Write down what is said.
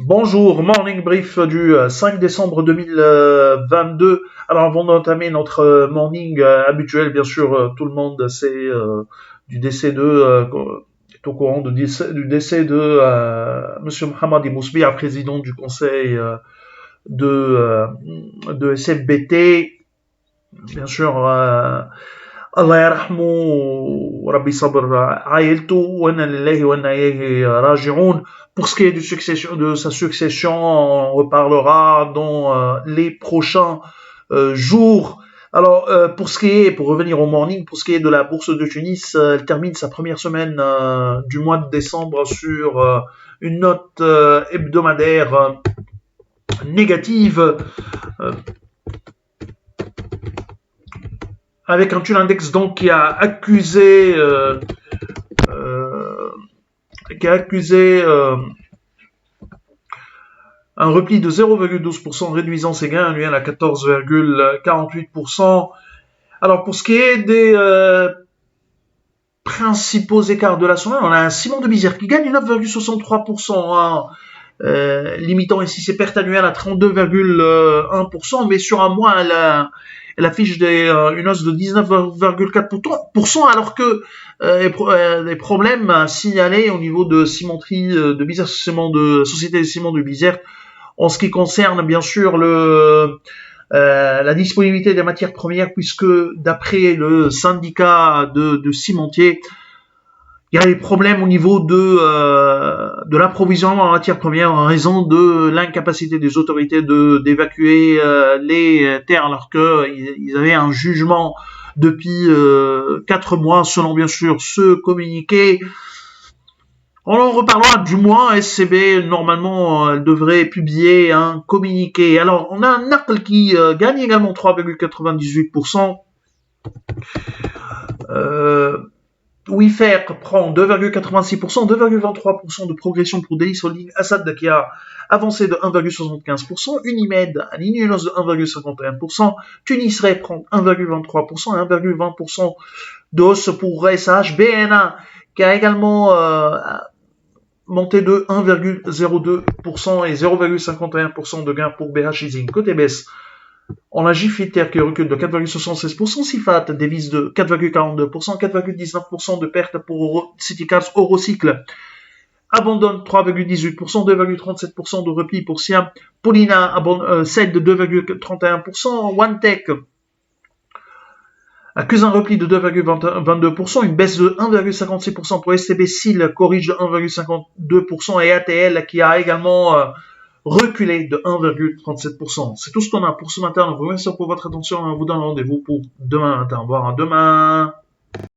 Bonjour, morning brief du 5 décembre 2022. Alors avant d'entamer notre morning habituel, bien sûr, tout le monde sait du décès est au courant du décès de Monsieur Mohamed Mousbi, président du conseil de, euh, de SFBT. Bien sûr, Allah yarahmou, Rabbi sabr aïltou, wa inna lillahi wa inna ilayhi raji'oun. Pour ce qui est de sa succession, on reparlera dans les prochains jours. Alors, pour revenir au morning, pour ce qui est de la bourse de Tunis, elle termine sa première semaine du mois de décembre sur une note hebdomadaire négative, euh, avec un taux index donc euh, qui a accusé un repli de 0,12%, réduisant ses gains annuels à 14,48%. Alors pour ce qui est des principaux écarts de la semaine, on a un Simon de Bizère qui gagne 9,63%, hein, limitant ici ses pertes annuelles à 32,1%, mais sur un mois, elle affiche une hausse de 19,4%, alors que les problèmes signalés au niveau de cimenterie de Bizère, société de ciment de Bizère, en ce qui concerne bien sûr la disponibilité des matières premières, puisque d'après le syndicat de cimentiers, il y a des problèmes au niveau de l'approvisionnement en matières premières en raison de l'incapacité des autorités d'évacuer les terres, alors qu'ils avaient un jugement depuis 4 mois, selon bien sûr ce communiqué. On en reparlera du moins. SCB, normalement, elle devrait publier un communiqué. Alors, on a un Apple qui gagne également 3,98%. Wayfair prend 2,86%, 2,23% de progression pour Daily Holding. Assad qui a avancé de 1,75%. Unimed aligne une hausse de 1,51%. Tunisray prend 1,23% et 1,20% de hausse pour SH. BNA qui a également monté de 1,02% et 0,51% de gain pour BH Leasing. Côté baisse, on a Gifiter qui recule de 4,76%, Sifat dévise de 4,42%, 4,19% de perte pour Citycars Eurocycle abandonne 3,18%, 2,37% de repli pour Siam, Polina cède de 2,31%, OneTech accuse un repli de 2,22%, une baisse de 1,56% pour STB SIL corrige de 1,52% et ATL qui a également reculé de 1,37%. C'est tout ce qu'on a pour ce matin. Je vous remercie pour votre attention. On vous donne rendez-vous pour demain matin. Au revoir, à demain.